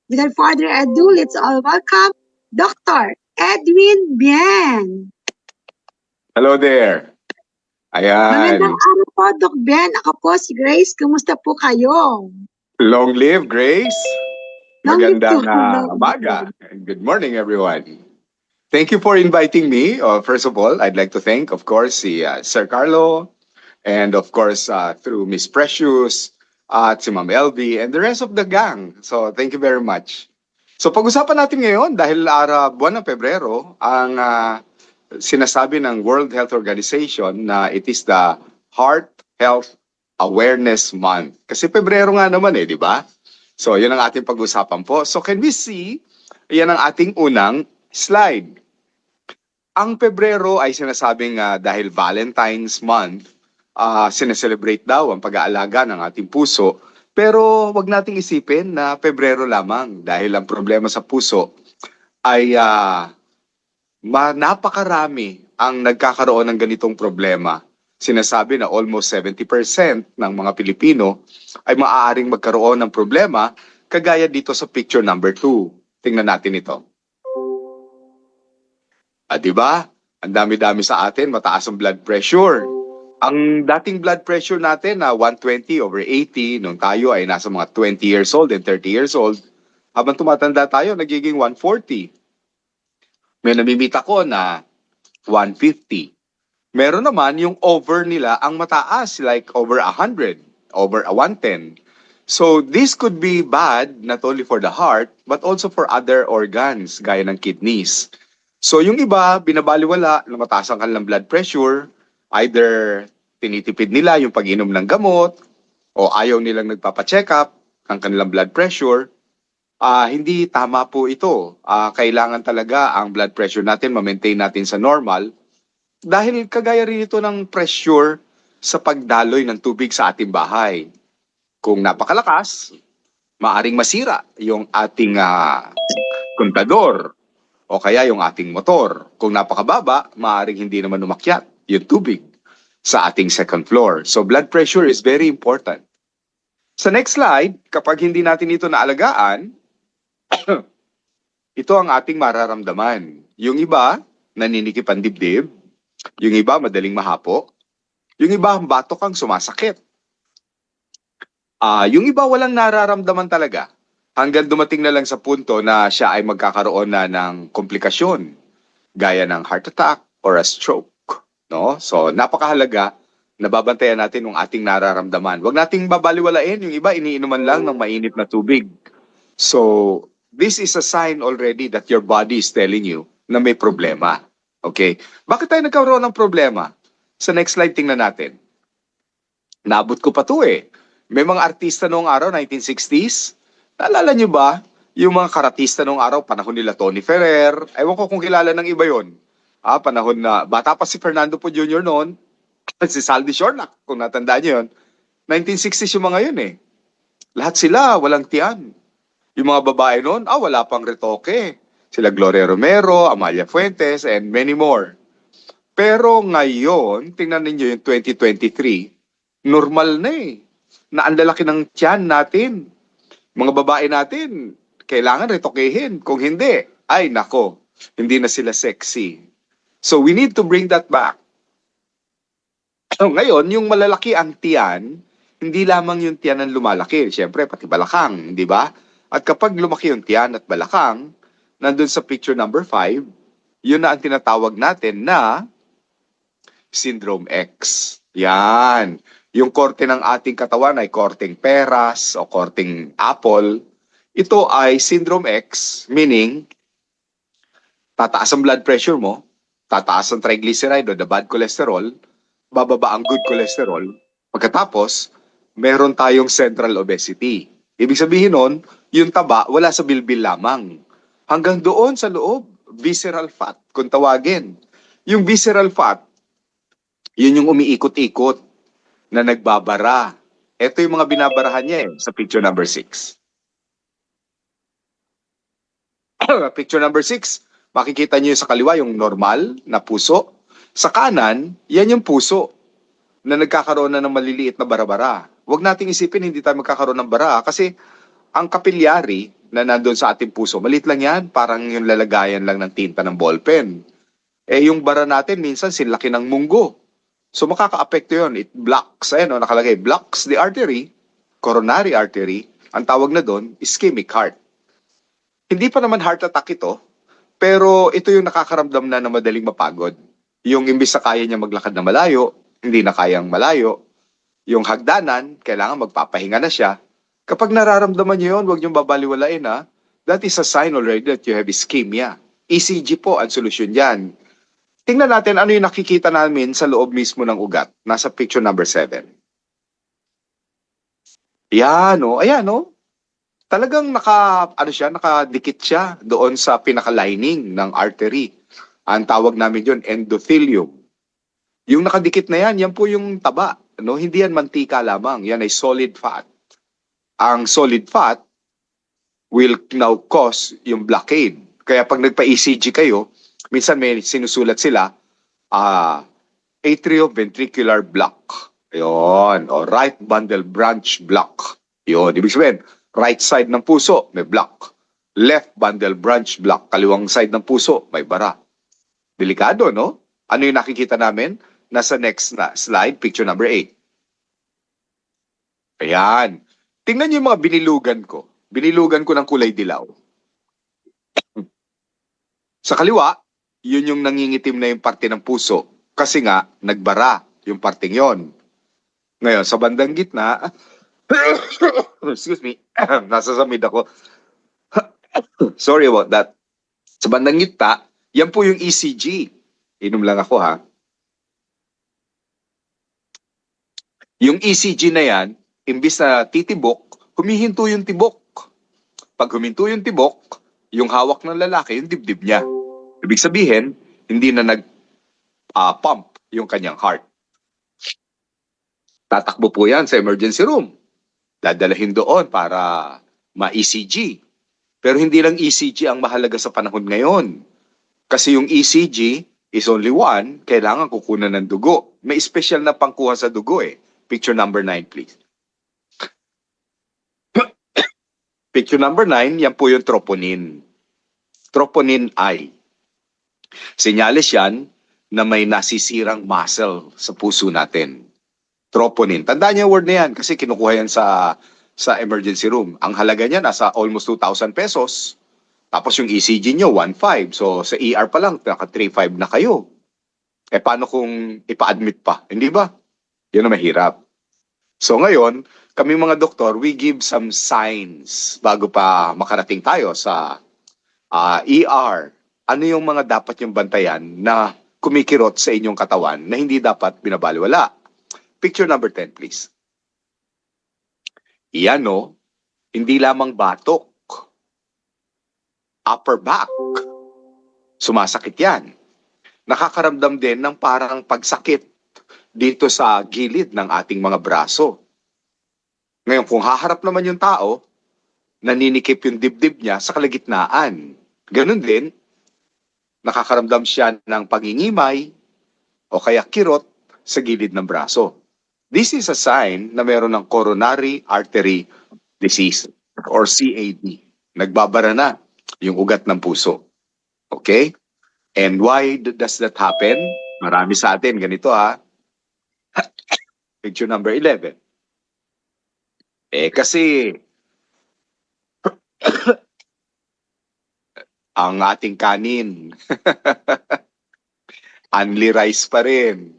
Without further ado, let's all welcome Dr. Edwin Bien. Hello there. Magandang Ayan. araw po, Doc Ben. Ako po si Grace. Kumusta po kayo? Long live, Grace. Long live to Magandang umaga. And good morning, everyone. Thank you for inviting me. First of all, I'd like to thank, of course, Sir Carlo, and of course, through Miss Precious, at si Ma'am LB, and the rest of the gang. So, thank you very much. So, pag-usapan natin ngayon, dahil buwan ng Pebrero, ang sinasabi ng World Health Organization na it is the Heart Health Awareness Month. Kasi Pebrero nga naman di ba? So, yun ang ating pag-usapan po. So, can we see, yan ang ating unang slide. Ang Pebrero ay sinasabing dahil Valentine's Month, sineselebrate daw ang pag-aalaga ng ating puso. Pero wag nating isipin na Pebrero lamang dahil ang problema sa puso ay napakarami ang nagkakaroon ng ganitong problema. Sinasabi na almost 70% ng mga Pilipino ay maaaring magkaroon ng problema kagaya dito sa picture number 2. Tingnan natin ito. Diba? Ang dami-dami sa atin, mataas ang blood pressure. Ang dating blood pressure natin na 120/80 nung tayo ay nasa mga 20 years old and 30 years old. Habang tumatanda tayo, nagiging 140. May namimita ko na 150. Meron naman yung over nila ang mataas, like over 100, over 110. So this could be bad not only for the heart, but also for other organs, gaya ng kidneys. So yung iba, binabaliwala na mataas ang kanilang blood pressure, either tinitipid nila yung pag-inom ng gamot, o ayaw nilang nagpapacheck up ang kanilang blood pressure. Hindi tama po ito. Kailangan talaga ang blood pressure natin ma-maintain natin sa normal dahil kagaya rin ito ng pressure sa pagdaloy ng tubig sa ating bahay. Kung napakalakas, maaring masira yung ating kontador o kaya yung ating motor. Kung napakababa, maaring hindi naman umakyat yung tubig sa ating second floor. So blood pressure is very important. Sa next slide, kapag hindi natin ito naalagaan, ito ang ating mararamdaman. Yung iba, naninikip ang dibdib. Yung iba, madaling mahapo. Yung iba, ang batok ang sumasakit. Yung iba, walang nararamdaman talaga. Hanggang dumating na lang sa punto na siya ay magkakaroon na ng komplikasyon. Gaya ng heart attack or a stroke. No? So, napakahalaga na babantayan natin yung ating nararamdaman. Huwag nating babaliwalain. Yung iba, iniinuman lang ng mainit na tubig. So, this is a sign already that your body is telling you na may problema. Okay? Bakit tayo nagkaroon ng problema? Sa next slide, tingnan natin. Naabot ko pa to May mga artista noong araw, 1960s. Naalala nyo ba? Yung mga karatista noong araw, panahon nila Tony Ferrer. Ewan ko kung kilala ng iba yon. Panahon na, bata pa si Fernando Po Jr. noon. Si Saldi Shornac, kung natandaan nyo yun. 1960s yung mga yun Lahat sila, walang tiyan. Yung mga babae noon, wala pang retoke. Sila Gloria Romero, Amalia Fuentes, and many more. Pero ngayon, tingnan ninyo yung 2023, normal na na ang lalaki ng tiyan natin. Mga babae natin, kailangan retokehin. Kung hindi, ay nako, hindi na sila sexy. So we need to bring that back. So ngayon, yung malalaki ang tiyan, hindi lamang yung tiyan ang lumalaki. Siyempre, pati balakang, di ba? At kapag lumaki yung tiyan at balakang, nandun sa picture number 5, yun na ang tinatawag natin na Syndrome X. Yan. Yung korte ng ating katawan ay korteng peras o korteng apple. Ito ay Syndrome X, meaning tataas ang blood pressure mo, tataas ang triglyceride o the bad cholesterol, bababa ang good cholesterol. Pagkatapos, meron tayong central obesity. Ibig sabihin nun, yung taba wala sa bilbil lamang. Hanggang doon sa loob, visceral fat, kung tawagin. Yung visceral fat, yun yung umiikot-ikot na nagbabara. Ito yung mga binabarahan niya sa picture number 6. Picture number 6, makikita niyo sa kaliwa yung normal na puso. Sa kanan, yan yung puso na nagkakaroon na ng maliliit na bara-bara. Huwag nating isipin hindi tayo magkakaroon ng bara kasi ang kapillary, na nandun sa ating puso, maliit lang yan, parang yung lalagayan lang ng tinta ng ballpen. Eh yung bara natin, minsan sinlaki ng munggo. So makaka-apekto yun. It blocks, ayun, nakalagay, blocks the artery, coronary artery. Ang tawag na doon, ischemic heart. Hindi pa naman heart attack ito, pero ito yung nakakaramdam na madaling mapagod. Yung imbis na kaya niya maglakad na malayo, hindi na kayang malayo. Yung hagdanan, kailangan magpapahinga na siya. Kapag nararamdaman niyo yun, huwag niyong babaliwalain ha. That is a sign already that you have ischemia. ECG po ang solusyon yan. Tingnan natin ano yung nakikita namin sa loob mismo ng ugat. Nasa picture number 7. Yan o, ayan o. Talagang nakadikit siya doon sa pinaka-lining ng artery. Ang tawag namin yun, endothelium. Yung nakadikit na yan po yung taba. No? Hindi yan mantika lamang. Yan ay solid fat. Ang solid fat will now cause yung blockade. Kaya pag nagpa-ECG kayo, minsan may sinusulat sila, atrioventricular block. Yun. O right bundle branch block. Yun. Ibig sabihin, right side ng puso, may block. Left bundle branch block. Kaliwang side ng puso, may bara. Delikado, no? Ano yung nakikita namin? Nasa next na slide, picture number 8. Ayan. Tingnan niyo yung mga binilugan ko. Binilugan ko ng kulay dilaw. Sa kaliwa, yun yung nangingitim na yung parte ng puso. Kasi nga, nagbara yung parting yon. Ngayon, sa bandang gitna, excuse me, nasasamid ako. Sorry about that. Sa bandang gitna, yan po yung ECG. Inom lang ako ha. Yung ECG na yan, imbis na titibok, humihinto yung tibok. Pag huminto yung tibok, yung hawak ng lalaki, yung dibdib niya. Ibig sabihin, hindi na nag-pump yung kanyang heart. Tatakbo po yan sa emergency room. Dadalahin doon para ma-ECG. Pero hindi lang ECG ang mahalaga sa panahon ngayon. Kasi yung ECG is only one, kailangan kukunan ng dugo. May special na pangkuha sa dugo eh. Picture number 9, please. Picture number 9, yan po yung troponin. Troponin I. Senyales yan na may nasisirang muscle sa puso natin. Troponin. Tandaan niyo yung word na yan kasi kinukuha yan sa emergency room. Ang halaga niya nasa almost 2,000 pesos. Tapos yung ECG nyo, 1,500. So sa ER pa lang, naka 3,500 na kayo. Eh paano kung ipa-admit pa? Hindi ba? Yun ang mahirap. So ngayon, kami mga doktor, we give some signs bago pa makarating tayo sa ER. Ano yung mga dapat yung bantayan na kumikirot sa inyong katawan na hindi dapat binabaliwala? Picture number 10, please. Iyan no, hindi lamang batok, upper back, sumasakit yan. Nakakaramdam din ng parang pagsakit dito sa gilid ng ating mga braso. Ngayon, kung haharap naman yung tao, naninikip yung dibdib niya sa kalagitnaan. Ganun din, nakakaramdam siya ng pangingimay o kaya kirot sa gilid ng braso. This is a sign na meron ng coronary artery disease or CAD. Nagbabara na yung ugat ng puso. Okay? And why does that happen? Marami sa atin, ganito ha. Picture number 11. Kasi ang ating kanin, only rice pa rin.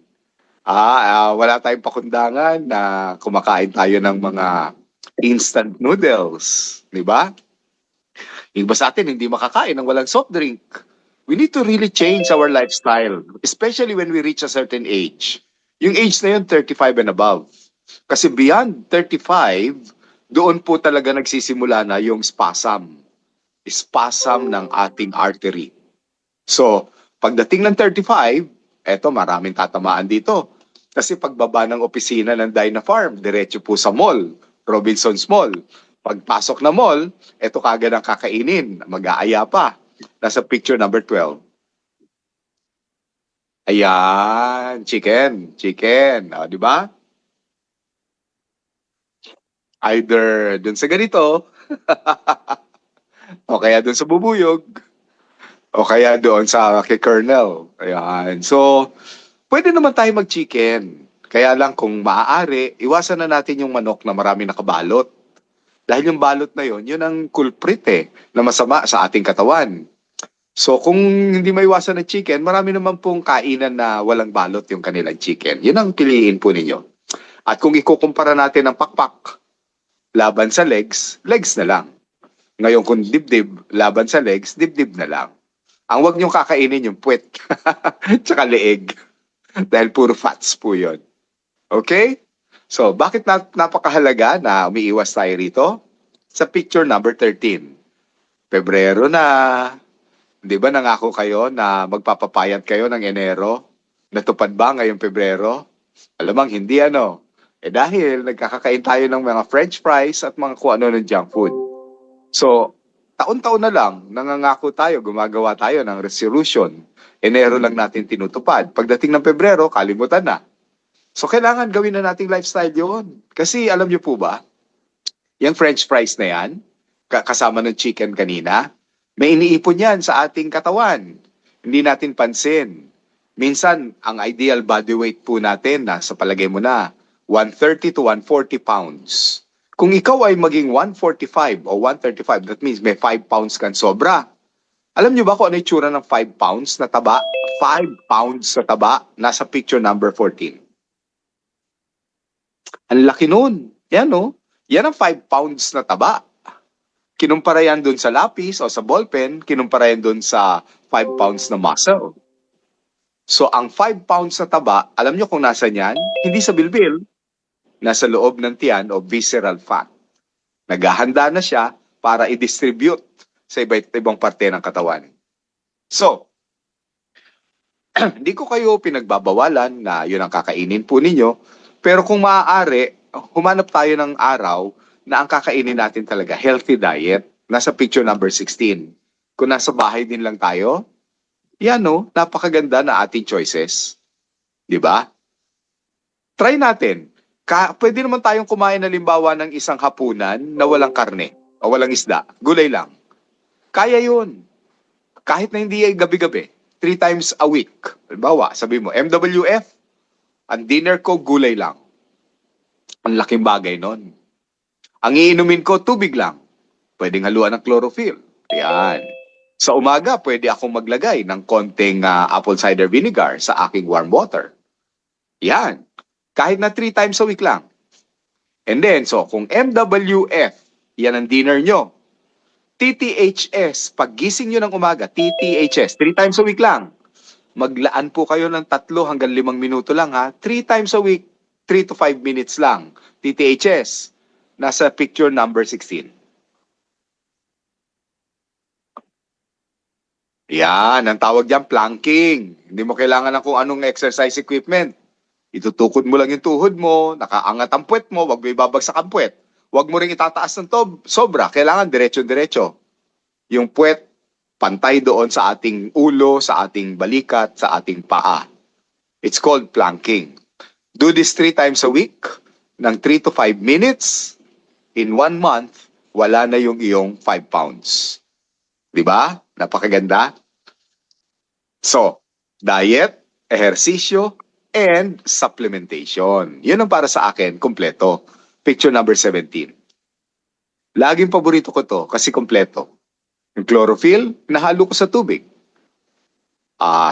Wala tayong pakundangan na kumakain tayo ng mga instant noodles. Di ba? Yung iba sa atin hindi makakain ng walang soft drink. We need to really change our lifestyle, especially when we reach a certain age. Yung age na yun, 35 and above. Kasi beyond 35, doon po talaga nagsisimula na yung spasm. Spasm ng ating artery. So, pagdating ng 35, eto maraming tatamaan dito. Kasi pagbaba ng opisina ng Dynafarm, diretso po sa mall, Robinson's Mall. Pagpasok na mall, eto kagad ang kakainin, mag-aaya pa. Nasa picture number 12. Ayan, chicken. Di ba? Either dun sa ganito, o kaya doon sa bubuyog, o kaya doon sa kay Colonel. Ayan. So, pwede naman tayo mag-chicken. Kaya lang kung maaari, iwasan na natin yung manok na marami nakabalot. Dahil yung balot na yun ang culprit na masama sa ating katawan. So kung hindi maiwasan ng chicken, marami naman pong kainan na walang balot yung kanilang chicken. Yun ang piliin po ninyo. At kung ikukumpara natin ang pakpak laban sa legs, legs na lang. Ngayon kung dibdib laban sa legs, dibdib na lang. Ang wag niyong kakainin yung puwet tsaka leeg. Dahil puro fats po yun. Okay? So, bakit napakahalaga na umiiwas tayo rito? Sa picture number 13. Pebrero na. Di ba nangako kayo na magpapapayat kayo ng Enero? Natupad ba ngayong Pebrero? Alamang hindi ano. Dahil nagkakakain tayo ng mga French fries at mga kung ano ng junk food. So, taon-taon na lang, nangangako tayo, gumagawa tayo ng resolution. Enero lang natin tinutupad. Pagdating ng Pebrero, kalimutan na. So, kailangan gawin na nating lifestyle yun. Kasi alam niyo po ba, yung French fries na yan, kasama ng chicken kanina, may iniipon yan sa ating katawan. Hindi natin pansin. Minsan, ang ideal body weight po natin na sa palagay mo na 130 to 140 pounds. Kung ikaw ay maging 145 o 135, that means may 5 pounds kang sobra. Alam niyo ba kung ano yung tsura ng 5 pounds na taba? 5 pounds na taba, nasa picture number 14. Ang laki nun. Yan no? Yan ang 5 pounds na taba. Kinumpara yan dun sa lapis o sa ballpen, kinumpara yan dun sa 5 pounds na muscle. So, ang 5 pounds na taba, alam nyo kung nasa yan? Hindi sa bilbil, nasa loob ng tiyan o visceral fat. Naghahanda na siya para i-distribute sa iba't ibang parte ng katawan. So, hindi ko kayo pinagbabawalan na yun ang kakainin po ninyo, pero kung maaari, humanap tayo ng araw na ang kakainin natin talaga, healthy diet, nasa picture number 16. Kung nasa bahay din lang tayo, yan no, napakaganda na ating choices. Di ba? Try natin. Pwede naman tayong kumain halimbawa ng isang hapunan na walang karne o walang isda. Gulay lang. Kaya yun. Kahit na hindi ay gabi-gabi. 3 times a week. Halimbawa, sabi mo, MWF, ang dinner ko, gulay lang. Ang laking bagay nun. Ang iinumin ko, tubig lang. Pwedeng haluan ng chlorophyll. Ayan. Sa umaga, pwede akong maglagay ng konting apple cider vinegar sa aking warm water. Yan. Kahit na 3 times a week lang. And then, so kung MWF, yan ang dinner nyo. TTHS, paggising nyo ng umaga, TTHS, 3 times a week lang. Maglaan po kayo ng 3 hanggang 5 minuto lang ha. 3 times a week, 3 to 5 minutes lang. TTHS, nasa picture number 16. Yan, ang tawag diyan planking. Hindi mo kailangan ng kung anong exercise equipment. Itutukod mo lang yung tuhod mo, nakaangat ang puwet mo, wag mo ibabagsak ang puwet. Wag mo ring itataas ng sobra, kailangan diretso-diretso. Yung puwet, pantay doon sa ating ulo, sa ating balikat, sa ating paa. It's called planking. Do this 3 times a week, ng 3 to 5 minutes. In 1 month, wala na yung iyong 5 pounds. Diba? Napakaganda. So, diet, ehersisyo, and supplementation. Yun ang para sa akin, kompleto. Picture number 17. Laging paborito ko to kasi kompleto. Yung chlorophyll, nahalo ko sa tubig.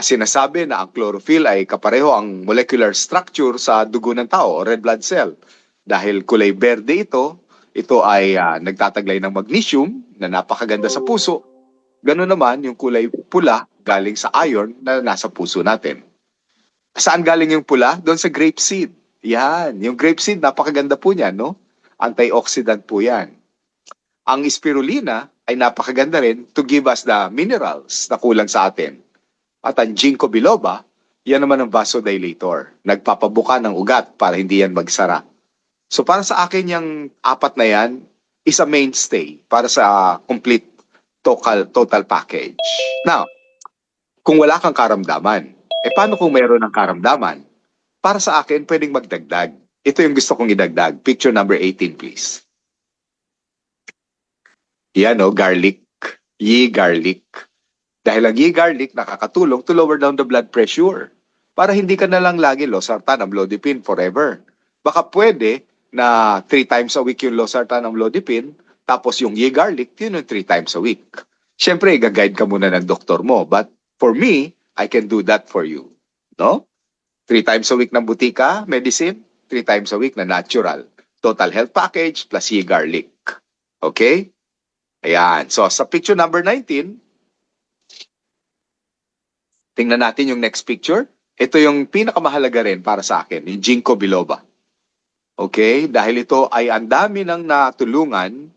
Sinasabi na ang chlorophyll ay kapareho ang molecular structure sa dugo ng tao o red blood cell. Dahil kulay berde ito ay nagtataglay ng magnesium na napakaganda sa puso. Ganoon naman yung kulay pula galing sa iron na nasa puso natin. Saan galing yung pula? Doon sa grapeseed. Yan, yung grapeseed napakaganda po niyan, no? Antioxidant po yan. Ang spirulina ay napakaganda rin to give us the minerals na kulang sa atin. At ang ginkgo biloba, yan naman ang vasodilator. Nagpapabuka ng ugat para hindi yan magsara. So para sa akin, yung 4 na yan is a mainstay para sa complete total package. Now, kung wala kang karamdaman, paano kung mayroon ng karamdaman? Para sa akin, pwedeng magdagdag. Ito yung gusto kong idagdag. Picture number 18, please. Yan garlic. Ye garlic. Dahil ang ye garlic nakakatulong to lower down the blood pressure. Para hindi ka na lang lagi losartan, amlodipine forever. Baka pwede na 3 times a week yung losartan, amlodipine, tapos yung ye garlic, yun yung 3 times a week. Siyempre, i-guide ka muna ng doktor mo. But for me, I can do that for you. No? 3 times a week ng butika, medicine, 3 times a week na natural. Total health package plus ye garlic. Okay? Ayan. So, sa picture number 19, tingnan natin yung next picture. Ito yung pinakamahalaga rin para sa akin, yung ginkgo biloba. Okay? Dahil ito ay ang dami ng natulungan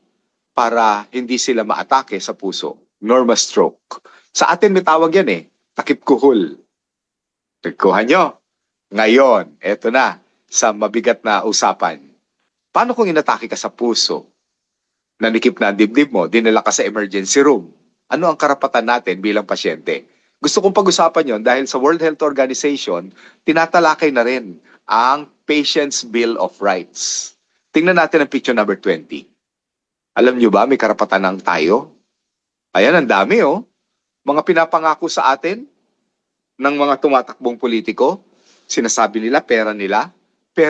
para hindi sila maatake sa puso, nor ma-stroke. Sa atin may tawag yan takip kuhol. Nagkuha nyo. Ngayon, eto na, sa mabigat na usapan. Paano kung inatake ka sa puso? Nanikip na ang dibdib mo, dinala ka sa emergency room. Ano ang karapatan natin bilang pasyente? Gusto kong pag-usapan yon dahil sa World Health Organization, tinatalakay na rin ang Patient's Bill of Rights. Tingnan natin ang picture number 20. Alam nyo ba, may karapatan ng tayo? Ayan, ang dami Mga pinapangako sa atin ng mga tumatakbong politiko, sinasabi nila, pera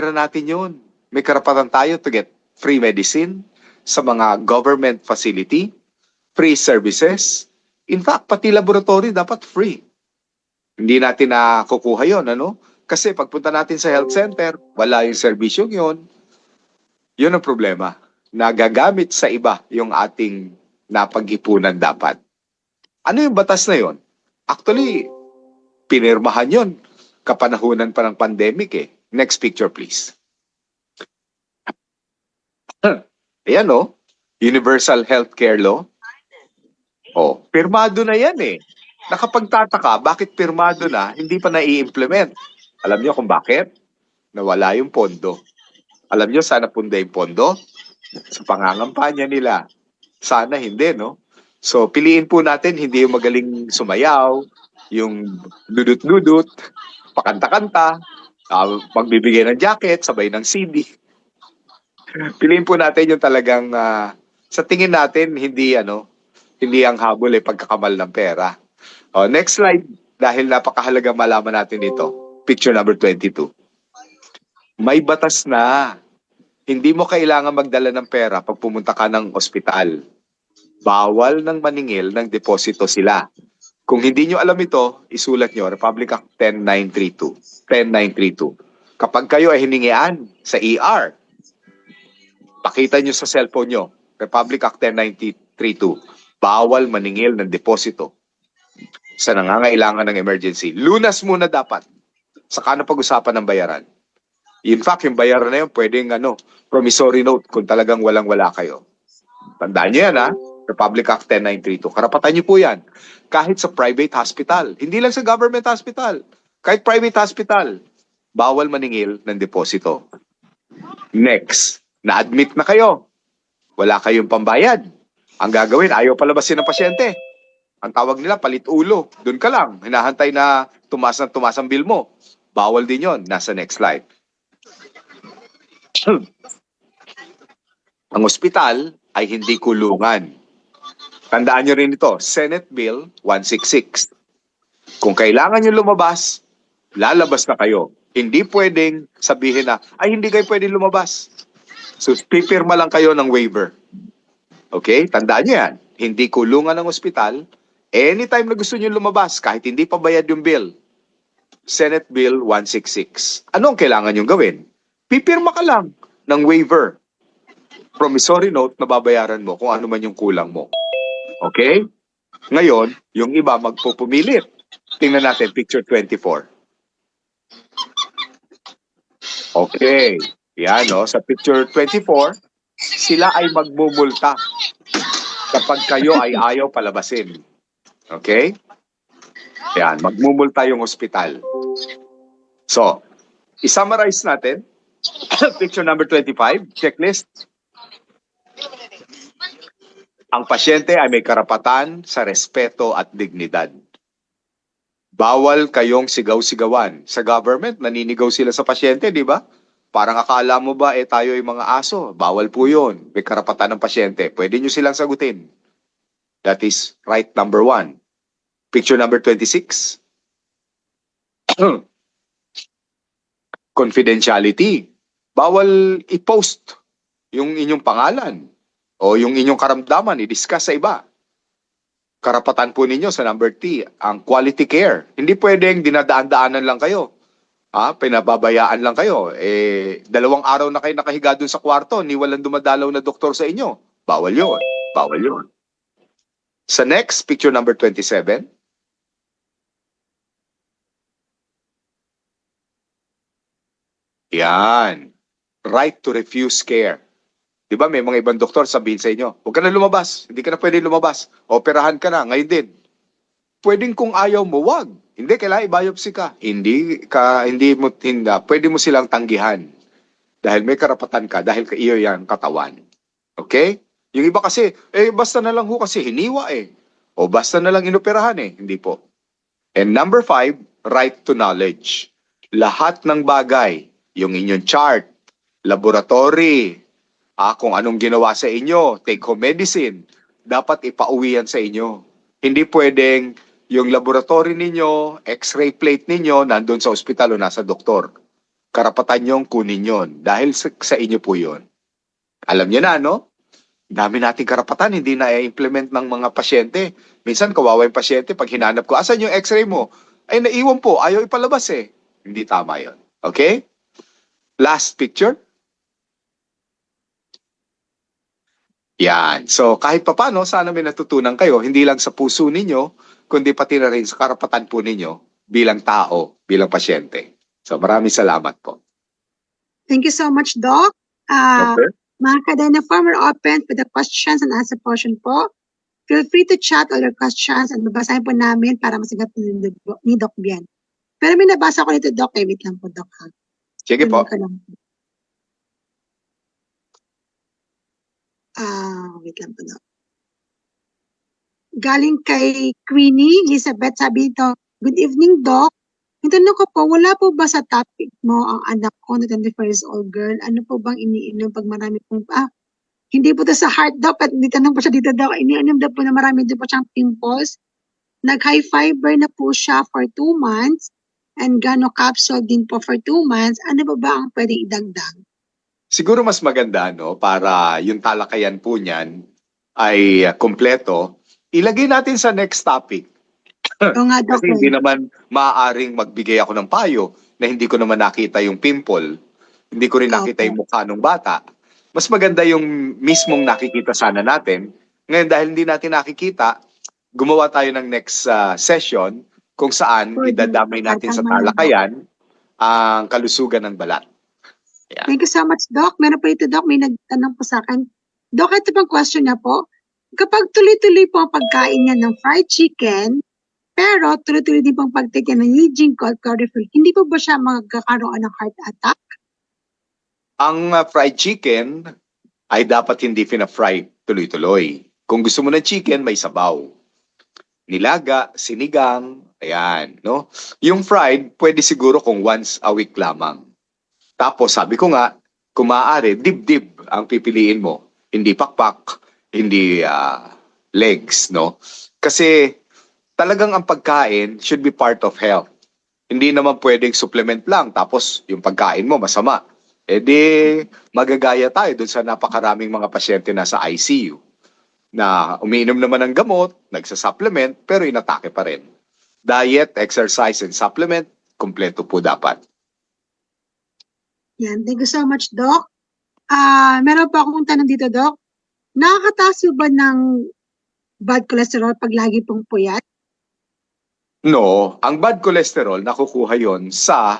natin yun. May karapatan tayo to get free medicine sa mga government facility, free services. In fact, pati laboratory dapat free. Hindi natin nakukuha yun, Kasi pagpunta natin sa health center, wala yung serbisyong yun. Yun ang problema. Nagagamit sa iba yung ating napag-ipunan dapat. Ano yung batas na yun? Actually, pinirmahan yun. Kapanahunan pa ng pandemic Next picture, please. Ayan Universal Healthcare Law. Pirmado na yan Nakapagtataka, bakit pirmado na, hindi pa nai-implement? Alam niyo kung bakit? Nawala yung pondo. Alam niyo saan napunta yung pondo? Sa pangangampanya nila. Sana hindi, So, piliin po natin hindi yung magaling sumayaw, yung dudut-dudut, pakanta-kanta, magbibigay ng jacket, sabay ng CD. Piliin po natin yung talagang, sa tingin natin, hindi ang habol pagkakamal ng pera. Next slide, dahil napakahalaga malaman natin ito. Picture number 22. May batas na. Hindi mo kailangan magdala ng pera pag pumunta ka ng ospital. Bawal ng maningil ng deposito sila. Kung hindi nyo alam ito, isulat nyo, Republic Act 10932. 10932. Kapag kayo ay hiningian sa ER, pakita nyo sa cellphone nyo, Republic Act 10932. Bawal maningil ng deposito sa nangangailangan ng emergency. Lunas muna dapat. Saka na pag-usapan ng bayaran. In fact, yung bayaran na yun, pwedeng promissory note kung talagang walang-wala kayo. Tandaan nyo yan, Republic Act 10932. Karapatan nyo po yan. Kahit sa private hospital. Hindi lang sa government hospital. Kahit private hospital. Bawal maningil ng deposito. Next, na-admit na kayo. Wala kayong pambayad. Ang gagawin, ayaw palabasin ng pasyente. Ang tawag nila, palit ulo. Doon ka lang. Hinahantay na tumaas ang bill mo. Bawal din yon. Nasa next slide. Ang ospital ay hindi kulungan. Tandaan nyo rin ito, Senate Bill 166. Kung kailangan nyo lumabas, lalabas na kayo. Hindi pwedeng sabihin na, ay hindi kayo pwedeng lumabas. So, pipirma lang kayo ng waiver. Okay? Tandaan nyo yan. Hindi kulungan ng ospital. Anytime na gusto nyo lumabas, kahit hindi pa bayad yung bill. Senate Bill 166. Ano ang kailangan nyo gawin? Pipirma ka lang ng waiver. Promissory note na babayaran mo kung ano man yung kulang mo. Okay? Ngayon, yung iba magpupumilit. Tingnan natin, picture 24. Okay. Yan, sa picture 24, sila ay magmumulta kapag kayo ay ayaw palabasin. Okay? Yan, magmumulta yung ospital. So, i-summarize natin. Picture number 25, checklist. Ang pasyente ay may karapatan sa respeto at dignidad. Bawal kayong sigaw-sigawan. Sa government, naninigaw sila sa pasyente, di ba? Parang akala mo ba, tayo ay mga aso. Bawal po yun. May karapatan ng pasyente. Pwede nyo silang sagutin. That is right number 1. Picture number 26. Confidentiality. Bawal i-post yung inyong pangalan o yung inyong karamdaman, i-discuss sa iba. Karapatan po ninyo sa number T, ang quality care. Hindi pwedeng dinadaan-daanan lang kayo. Pinababayaan lang kayo. 2 araw na kayo nakahiga dun sa kwarto, ni walang dumadalaw na doktor sa inyo. Bawal yun. Bawal yun. Sa next, picture number 27. Yan. Right to refuse care. Di ba may mga ibang doktor sabihin sa inyo, huwag ka na lumabas, hindi ka na pwede lumabas, operahan ka na, ngayon din. Pwedeng kung ayaw mo, wag. Hindi, kailangan i-biopsy ka. Pwede mo silang tanggihan. Dahil may karapatan ka, dahil iyo yan katawan. Okay? Yung iba kasi, basta na lang ho kasi hiniwa eh. O basta na lang inoperahan eh. Hindi po. And number 5, right to knowledge. Lahat ng bagay, yung inyong chart, laboratory, kung anong ginawa sa inyo, take home medicine, dapat ipauwi yan sa inyo. Hindi pwedeng yung laboratory ninyo, x-ray plate ninyo, nandun sa ospital o nasa doktor. Karapatan nyong kunin yon dahil sa inyo po yon. Alam niyo na, no? Dami nating karapatan, hindi na i-implement ng mga pasyente. Minsan, kawawa yung pasyente, pag hinanap ko, asan yung x-ray mo? Ay, naiwan po, ayaw ipalabas eh. Hindi tama yon. Okay? Last picture. Yan. So, kahit papano, sana may natutunan kayo, hindi lang sa puso ninyo, kundi pati na rin sa karapatan po ninyo bilang tao, bilang pasyente. So, maraming salamat po. Thank you so much, Doc. Okay. Mga kadena farmer open for the questions and answer portion po. Feel free to chat all your questions and babasahin po namin para masagot ni Doc Bien. Pero may nabasa ko nito, Doc. Wait lang po, Doc. Sige po. Wait lang po, Doc. Galing kay Queenie Elizabeth, sabi ito, good evening, Doc. Yung tanong ko po, wala po ba sa topic mo ang anak ko na 24 years old girl? Ano po bang iniinom pag marami pong, hindi po to sa heart daw, at hindi tanong po siya dito daw, iniinom daw po na marami din po siyang pimples. Nag-high fiber na po siya for 2 months and gano capsule din po for 2 months. Ano ba ang pwedeng idagdag? Siguro mas maganda, no, para yung talakayan po niyan ay kompleto, ilagay natin sa next topic. Nga, Doc. Kasi hindi naman maaaring magbigay ako ng payo na hindi ko naman nakita yung pimple, hindi ko rin nakita yung mukha ng bata. Mas maganda yung mismong nakikita sana natin. Ngayon, dahil hindi natin nakikita, gumawa tayo ng next session kung saan idadamay natin sa talakayan ang kalusugan ng balat. Yeah. Thank you so much, Doc. Meron po ito, Doc. May nagtanong po sa akin. Doc, ito pang question niya po. Kapag tuloy-tuloy po ang pagkain niya ng fried chicken, pero tuloy-tuloy din pong pagtake ng Eugene Code-Free, hindi po ba siya magkakaroon ng heart attack? Ang fried chicken ay dapat hindi fina-fry tuloy-tuloy. Kung gusto mo ng chicken, may sabaw. Nilaga, sinigang, ayan, no? Yung fried, pwede siguro kung once a week lamang. Tapos, sabi ko nga, kung maaari, dib-dib ang pipiliin mo. Hindi pakpak, hindi legs, no? Kasi talagang ang pagkain should be part of health. Hindi naman pwedeng supplement lang, tapos yung pagkain mo masama. Magagaya tayo dun sa napakaraming mga pasyente na sa ICU na umiinom naman ng gamot, nagsa-supplement, pero inatake pa rin. Diet, exercise, and supplement, kumpleto po dapat. Yan, thank you so much, Doc. Meron pa akong tanong dito, Doc. Nakakataas ba ng bad cholesterol pag lagi pong puyat? No, ang bad cholesterol nakukuha yon sa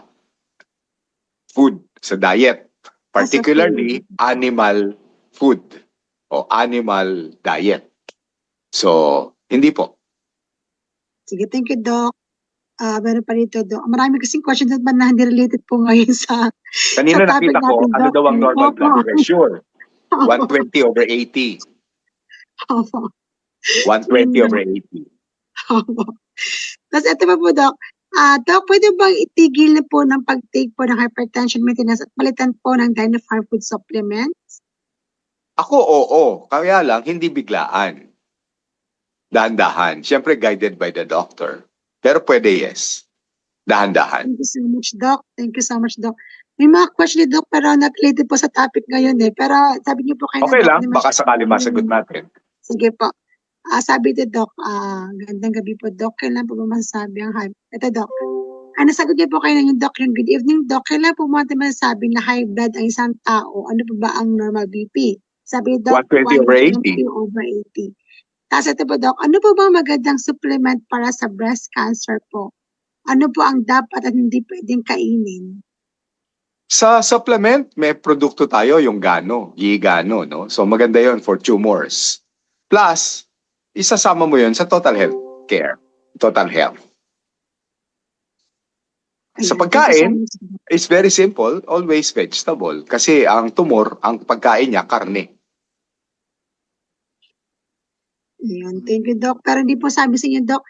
food, sa diet. Particularly, animal food o animal diet. So, hindi po. Sige, thank you, Doc. Meron pa rito, Doc. Marami kasing questions na hindi related po ngayon sa kanina sa topic nakita ko, natin, ano Doc. daw ang normal blood pressure? 120/80. Opo. 120/80. Opo. Tapos ito pa po, Doc. Doc, pwede bang itigil na po ng pag-take po ng hypertension maintenance at palitan po ng Dinofarm food supplements? Ako, oo. Kaya lang, hindi biglaan. Dahan-dahan. Siyempre, guided by the doctor. Pero pwede, yes. Dahan-dahan. Thank you so much, Doc. Thank you so much, Doc. May mga question ni Doc pero not related po sa topic ngayon eh. Pero sabi niyo po kayo Okay na Doc, lang, baka sakali masagot natin. Sige po. Sabi ni Doc, gandang gabi po, Doc. Kailan po ba masasabi ang high? Ito, Doc. Nasagot niyo po kayo na yung Doc, yung good evening, Doc. Kailan po mo masasabi na high blood ang isang tao? Ano po ba ang normal BP? Sabi ni Doc, 120/80. 120/80. Tapos ito po, Doc, ano po ba magandang supplement para sa breast cancer po? Ano po ang dapat at hindi pwedeng kainin? Sa supplement, may produkto tayo, yung Gano, Yigano, no? So maganda yon for tumors. Plus, isasama mo yon sa total health care, total health. Sa Ayan, pagkain, thank you so much. it's very simple, always vegetable. Kasi ang tumor, ang pagkain niya, karne. Ayan, thank you, Doc. Pero hindi po sabi sa inyo, Doc,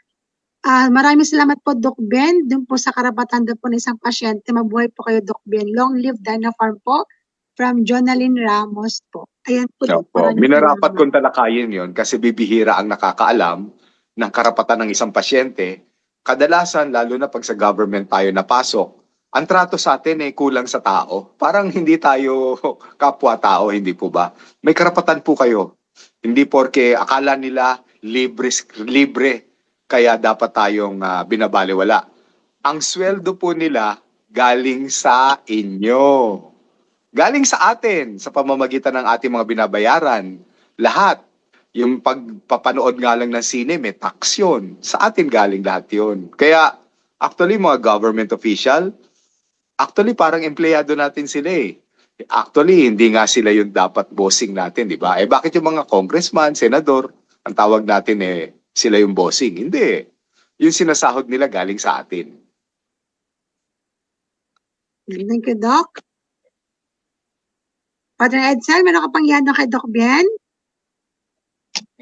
maraming salamat po, Doc Ben. Doon po sa karapatan doon po ng isang pasyente. Mabuhay po kayo, Doc Ben. Long live Dana Farm po from Jonalyn Ramos po. Ayan po, Doc. Opo, Maraming minarapat salamat. kong talakayin yon kasi bibihira ang nakakaalam ng karapatan ng isang pasyente. Kadalasan, lalo na pag sa government tayo napasok, ang trato sa atin ay kulang sa tao. Parang hindi tayo kapwa-tao, hindi po ba? May karapatan po kayo. Hindi porke akala nila libre kaya dapat tayong binabaliwala. Ang sweldo po nila galing sa inyo. Galing sa atin, sa pamamagitan ng ating mga binabayaran. Lahat. Yung pagpapanood nga lang ng sine, may tax yun. Sa atin galing lahat yun. Kaya, actually, mga government official, actually, parang empleyado natin sila eh. Actually, hindi nga sila yung dapat bossing natin, di ba? Bakit yung mga congressman, senador, ang tawag natin sila yung bossing? Hindi. Yung sinasahod nila galing sa atin. Thank you, Doc. Padre Edsel, meron ka pang yano kay Doc Ben?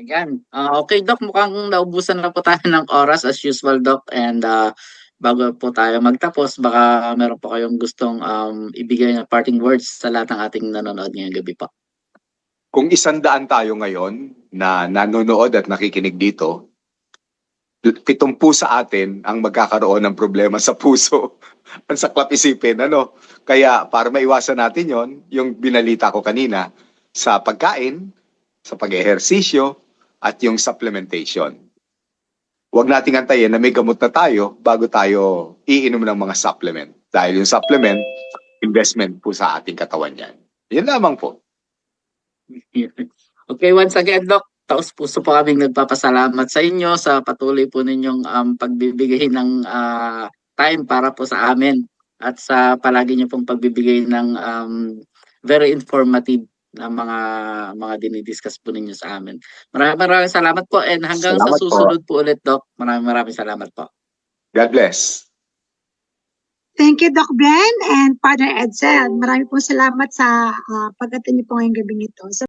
Ayan. Okay, Doc, mukhang naubusan na po tayo ng oras as usual, Doc. And bago po tayo magtapos, baka meron po kayong gustong ibigay na parting words sa lahat ng ating nanonood ngayong gabi po. Kung 100 tayo ngayon na nanonood at nakikinig dito, 70 sa atin ang magkakaroon ng problema sa puso. Ang saklap isipin, ano? Kaya para maiwasan natin yon, yung binalita ko kanina, sa pagkain, sa pag-ehersisyo, at yung supplementation. Huwag nating antayin na may gamot na tayo bago tayo iinom ng mga supplement. Dahil yung supplement, investment po sa ating katawan yan. Yan lamang po. Okay, once again, Doc, taos puso po kaming nagpapasalamat sa inyo sa patuloy po ninyong pagbibigay ng time para po sa amin at sa palagi niyo pong pagbibigay ng very informative na mga dinidiscuss po ninyo sa amin. Maraming salamat po and hanggang Salamat sa susunod po ulit, Doc. Maraming salamat po. God bless. Thank you, Doc Ben and Father Edsel. Marami po salamat sa pag-attend niyo po ngayong gabi nito.